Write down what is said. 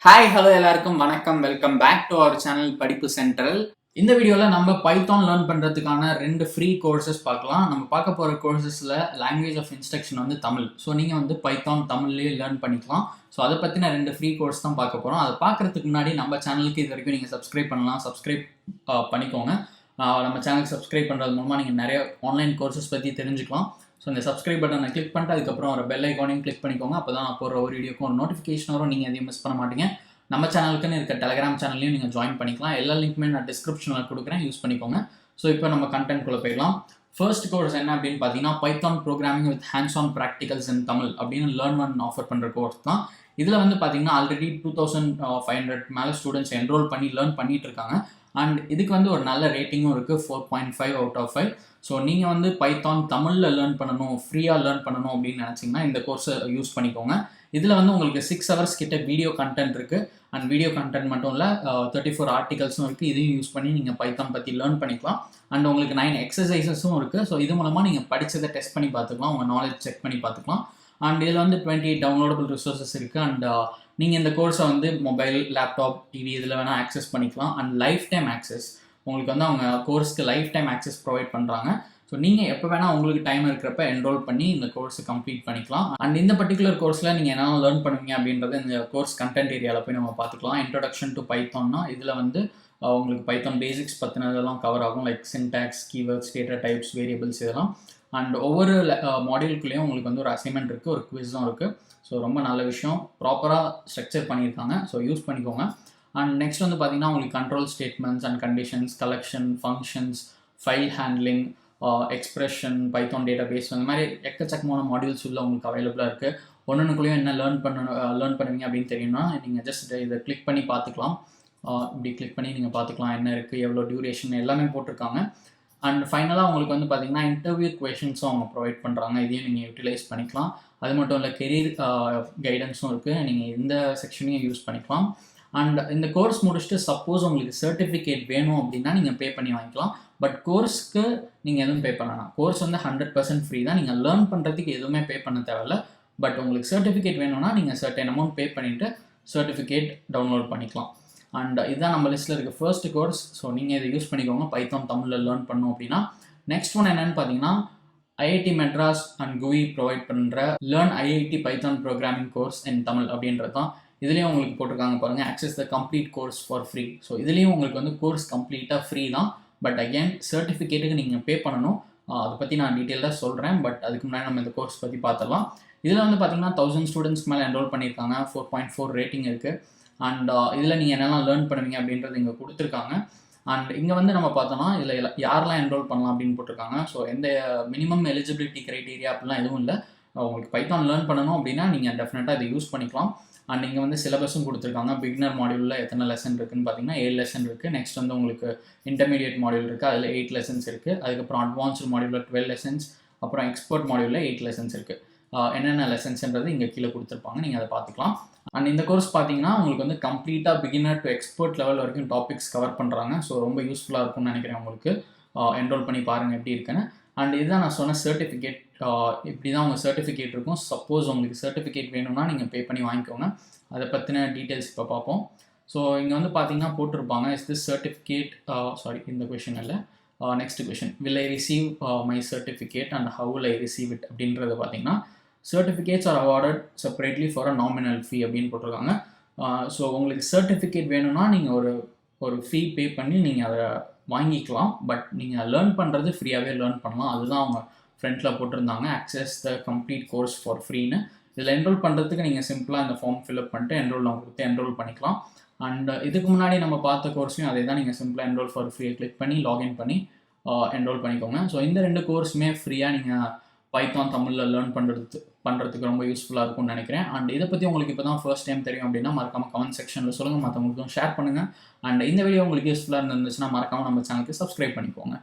Hi hello எல்லாருக்கும் வணக்கம். Welcome back to our channel Padippu Central. இந்த வீடியோவில் நம்ம பைத்தான் லேர்ன் பண்ணுறதுக்கான 2 ஃப்ரீ கோர்சஸ் பார்க்கலாம். நம்ம பார்க்க போகிற கோர்சஸில் லாங்குவேஜ் ஆஃப் இன்ஸ்ட்ரக்ஷன் வந்து தமிழ். ஸோ நீங்கள் வந்து பைத்தான் தமிழ்லேயே லேர்ன் பண்ணிக்கலாம். ஸோ அதை பற்றின 2 ஃப்ரீ கோர்ஸ் தான் பார்க்க போகிறோம். அதை பார்க்குறதுக்கு முன்னாடி நம்ம சேனலுக்கு இது வரைக்கும் நீங்கள் சப்ஸ்கிரைப் பண்ணலாம். சப்ஸ்கிரைப் பண்ணிக்கோங்க. நம்ம சேனலுக்கு சப்ஸ்கிரைப் பண்ணுறது மூலமாக நீங்கள் நிறைய ஆன்லைன் கோர்சஸ் பற்றி தெரிஞ்சுக்கலாம். ஸோ இந்த சப்ஸ்கிரைப் பட்டனை கிளிக் பண்ணிட்டு அதுக்கப்புறம் ஒரு பெல் ஐக்கானையும் கிளிக் பண்ணிக்கோங்க. அப்போ தான் நான் போகிற ஒரு வீடியோக்கும் ஒரு நோட்டிஃபிகேஷன் வரும். நீங்கள் எதையும் மிஸ் பண்ண மாட்டீங்க. நம்ம சேனலுக்குன்னு இருக்க டெலிகிராம் சேனல்லையும் நீங்கள் ஜாயின் பண்ணிக்கலாம். எல்லா லிங்க்குமே நான் டிஸ்கிரிப்ஷனில் கொடுக்குறேன், யூஸ் பண்ணிக்கோங்க. ஸோ இப்போ நம்ம கண்டென்ட்குள்ளே போயிடலாம். ஃபர்ஸ்ட் கோர்ஸ் என்ன அப்படின்னு பார்த்தீங்கன்னா Python programming with hands on practicals in Tamil அப்படின்னு லேர்ன் ஒன் ஆஃபர் பண்ணுற கோர்ஸ் தான். இதில் வந்து பார்த்தீங்கன்னா ஆல்ரெடி 2500 மேலே ஸ்டூடெண்ட்ஸ் என்ரோல் பண்ணி லேர்ன் பண்ணிட்டு இருக்காங்க. அண்ட் இதுக்கு வந்து ஒரு நல்ல ரேட்டிங்கும் இருக்குது, 4.5 அவுட் ஆஃப் 5. ஸோ நீங்கள் வந்து பைத்தான் தமிழில் லேர்ன் பண்ணணும், ஃப்ரீயாக லேர்ன் பண்ணணும் அப்படின்னு நினச்சிங்கன்னா இந்த கோர்ஸை யூஸ் பண்ணிக்கோங்க. இதில் வந்து உங்களுக்கு 6 hours கிட்ட வீடியோ கண்டென்ட் இருக்குது. அண்ட் வீடியோ கண்டென்ட் மட்டும் இல்லை, 34 ஆர்டிகல்ஸும் இருக்குது. இதையும் யூஸ் பண்ணி நீங்கள் பைத்தான் பற்றி லேர்ன் பண்ணிக்கலாம். அண்ட் உங்களுக்கு 9 எக்ஸசைசஸும் இருக்குது. ஸோ இது மூலமாக நீங்கள் படித்ததை டெஸ்ட் பண்ணி பார்த்துக்கலாம், உங்கள் நாலேஜ் செக் பண்ணி பார்த்துக்கலாம். அண்ட் இதில் வந்து 28 டவுன்லோடபிள் ரிசோர்ஸஸ் இருக்குது. அண்ட் நீங்கள் இந்த கோர்ஸை வந்து மொபைல், லேப்டாப், டிவி இதில் வேணால் ஆக்சஸ் பண்ணிக்கலாம். அண்ட் லைஃப் டைம் ஆக்சஸ், உங்களுக்கு வந்து அவங்க கோர்ஸ்க்கு லைஃப் டைம் ஆக்சஸ் ப்ரொவைட் பண்ணுறாங்க. ஸோ நீங்கள் எப்போ வேணால் உங்களுக்கு டைம் இருக்கிறப்ப என்ரோல் பண்ணி இந்த கோர்ஸை கம்ப்ளீட் பண்ணிக்கலாம். அண்ட் இந்த பர்டிகுலர் கோர்ஸில் நீங்கள் என்ன லேர்ன் பண்ணுவீங்க அப்படின்றத இந்த கோர்ஸ் கண்டென்ட் ஏரியாவில் போய் நம்ம பார்த்துக்கலாம். இன்ட்ரோடக்ஷன் டு பைத்தான்னா இதில் வந்து உங்களுக்கு பைத்தான் பேசிக்ஸ் பற்றினதெல்லாம் கவர் ஆகும், like syntax, keywords, data types, variables இதெல்லாம். அண்ட் ஒவ்வொரு மாடியூல்குள்ளேயும் உங்களுக்கு வந்து ஒரு அசைன்மெண்ட் இருக்குது, ஒரு குவிஸும் இருக்குது. ஸோ ரொம்ப நல்ல விஷயம், ப்ராப்பராக ஸ்ட்ரக்சர் பண்ணியிருக்காங்க. ஸோ யூஸ் பண்ணிக்கோங்க. அண்ட் நெக்ஸ்ட் வந்து பார்த்தீங்கன்னா உங்களுக்கு control statements and conditions, collection, functions, file handling, expression, Python database, அந்த மாதிரி எக்கச்சக்கமான மாடியூல்ஸ் உள்ள உங்களுக்கு அவைலபிளாக இருக்குது. ஒன்றுக்குள்ளேயும் என்ன லேர்ன் பண்ணுவீங்க அப்படின்னு தெரியும்னா நீங்கள் ஜஸ்ட் இதை கிளிக் பண்ணி பார்த்துக்கலாம். இப்படி கிளிக் பண்ணி நீங்கள் பார்த்துக்கலாம் என்ன இருக்குது, எவ்வளோ டியூரேஷன் எல்லாமே போட்டிருக்காங்க. அண்ட் ஃபைனலாக உங்களுக்கு வந்து பார்த்தீங்கன்னா இன்டர்வியூ கொஷின்ஸும் அவங்க ப்ரொவைட் பண்ணுறாங்க. இதையும் நீங்கள் யூட்டிலைஸ் பண்ணிக்கலாம். அது மட்டும் இல்லை, கெரியர் கைடன்ஸும் இருக்குது. நீங்கள் இந்த செக்ஷனையும் யூஸ் பண்ணிக்கலாம். அண்ட் இந்த கோர்ஸ் முடிச்சுட்டு சப்போஸ் உங்களுக்கு சர்டிஃபிகேட் வேணும் அப்படின்னா நீங்கள் பே பண்ணி வாங்கிக்கலாம். பட் கோர்ஸ்க்கு நீங்கள் எதுவும் பே பண்ணலாம். கோர்ஸ் வந்து 100% ஃப்ரீ தான். நீங்கள் லேர்ன் பண்ணுறதுக்கு எதுவுமே பே பண்ண தேவையில்ல. பட் உங்களுக்கு சர்டிஃபிகேட் வேணும்னா நீங்கள் சர்டன் அமௌண்ட் பே பண்ணிவிட்டு சர்டிஃபிகேட் டவுன்லோட் பண்ணிக்கலாம். அண்ட் இதுதான் நம்ம லிஸ்ட்டில் இருக்க ஃபர்ஸ்ட் கோர்ஸ். ஸோ நீங்கள் இதை யூஸ் பண்ணிக்கோங்க பைத்தான் தமிழில் லேர்ன் பண்ணணும் அப்படின்னா. நெக்ஸ்ட் ஒன் என்னென்னு பார்த்தீங்கன்னா ஐஐடி மெட்ராஸ் அண்ட் குவி ப்ரொவைட் பண்ணுற learn IIT Python programming course இன் தமிழ் அப்படின்றது தான். இதுலேயும் உங்களுக்கு போட்டிருக்காங்க பாருங்கள், access the complete course for free. So இதுலேயும் உங்களுக்கு வந்து கோர்ஸ் கம்ப்ளீட்டாக ஃப்ரீ தான். பட் அகேன் சர்டிஃபிகேட்டுக்கு நீங்கள் பே பண்ணணும். அதை பற்றி நான் டீட்டெயிலாக சொல்கிறேன். பட் அதுக்கு முன்னாடி நம்ம இந்த கோர்ஸ் பற்றி பார்த்துடலாம். இதில் வந்து பார்த்தீங்கன்னா 1000 ஸ்டூடெண்ட்ஸ்க்கு மேலே என்ரோல் பண்ணியிருக்காங்க. 4.4 ரேட்டிங் இருக்குது. அண்ட் இதில் நீங்கள் என்னெல்லாம் லேர்ன் பண்ணுவீங்க அப்படின்றது இங்கே கொடுத்துருக்காங்க. அண்ட் இங்கே வந்து நம்ம பார்த்தோம்னா இதில் யாரெல்லாம் என்ரோல் பண்ணலாம் அப்படின்னு போட்டிருக்காங்க. ஸோ எந்த மினிமம் எலிஜிபிலிட்டி க்ரைட்டீரியா அப்படிலாம் எதுவும் இல்லை. உங்களுக்கு பைத்தான் லேர்ன் பண்ணணும் அப்படின்னா நீங்கள் டெஃபினட்டாக இதை யூஸ் பண்ணிக்கலாம். அண்ட் இங்கே வந்து சிலபஸும் கொடுத்துருக்காங்க. பிகினர் மாடியூலில் எத்தனை லெசன் இருக்குதுன்னு பார்த்தீங்கன்னா 7 லெசன் இருக்குது. நெக்ஸ்ட் வந்து உங்களுக்கு இன்டர்மீடியட் மாடியூல் இருக்குது, அதில் 8 லெசன்ஸ் இருக்குது. அதுக்கப்புறம் அட்வான்ஸ்டு மாடியூலில் 12 லெசன்ஸ், அப்புறம் எக்ஸ்பர்ட் மாடியூலில் 8 லெசன்ஸ் இருக்குது. என்னென்ன லெசன்ஸ்ன்றது இங்கே கீழே கொடுத்துருப்பாங்க, நீங்கள் அதை பார்த்துக்கலாம். அண்ட் இந்த கோர்ஸ் பார்த்தீங்கன்னா உங்களுக்கு வந்து கம்ப்ளீட்டாக பிகினர் டு எக்ஸ்பர்ட் லெவல் வரைக்கும் டாபிக்ஸ் கவர் பண்ணுறாங்க. ஸோ ரொம்ப யூஸ்ஃபுல்லாக இருக்கும்னு நினைக்கிறேன் உங்களுக்கு. என்ரோல் பண்ணி பாருங்கள் எப்படி இருக்குன்னு. அண்ட் இதுதான் நான் சொன்ன சர்டிஃபிகேட். இப்படி தான் உங்கள் சர்டிஃபிகேட் இருக்கும். சப்போஸ் உங்களுக்கு சர்டிஃபிகேட் வேணும்னா நீங்கள் பே பண்ணி வாங்கிக்கோங்க. அதை பற்றின டீட்டெயில்ஸ் இப்போ பார்ப்போம். ஸோ இங்கே வந்து பார்த்தீங்கன்னா போட்டிருப்பாங்க, இஸ் திஸ் சர்டிஃபிகேட், சாரி இந்த கொஷின் இல்லை, next question, will I receive my certificate and how will I receive it அப்படின்றத பார்த்தீங்கன்னா certificates are awarded separately for a nominal fee அப்படின்னு போட்டிருக்காங்க. ஸோ உங்களுக்கு சர்டிஃபிகேட் வேணும்னா நீங்கள் ஒரு ஃபீ பே பண்ணி நீங்கள் அதை வாங்கிக்கலாம். பட் நீங்கள் லேர்ன் பண்ணுறது ஃப்ரீயாகவே லேர்ன் பண்ணலாம். அதுதான் அவங்க ஃப்ரண்ட்டில் போட்டிருந்தாங்க, access the complete course for ஃப்ரீன்னு. இதில் என்ரோல் பண்ணுறதுக்கு நீங்கள் சிம்பிளாக இந்த ஃபார்ம் ஃபில்அப் பண்ணிட்டு என்ரோல் அவங்க கொடுத்து என்ரோல் பண்ணிக்கலாம். அண்ட் இதுக்கு முன்னாடி நம்ம பார்த்த கோர்ஸையும் அதே தான், நீங்கள் சிம்பிளாக என்ரோல் ஃபார் ஃப்ரீயை கிளிக் பண்ணி லாகின் பண்ணி என்ரோல் பண்ணிக்கோங்க. ஸோ இந்த 2 கோர்ஸுமே ஃப்ரீயாக நீங்கள் பைத்தான் தமிழில் லேர்ன் பண்ணுறதுக்கு ரொம்ப யூஸ்ஃபுல்லாக இருக்கும்னு நினைக்கிறேன். அண்ட் இதை பற்றி உங்களுக்கு இப்போ தான் ஃபர்ஸ்ட் டைம் தெரியும் அப்படின்னா மறக்காமல் கமெண்ட் செக்ஷனில் சொல்லுங்கள், மற்றவங்களுக்கும் ஷேர் பண்ணுங்கள். அண்ட் இந்த வீடியோ உங்களுக்கு யூஸ்ஃபுல்லாக இருந்துச்சுன்னா மறக்காமல் நம்ம சேனலுக்கு சப்ஸ்கிரைப் பண்ணிக்கோங்க.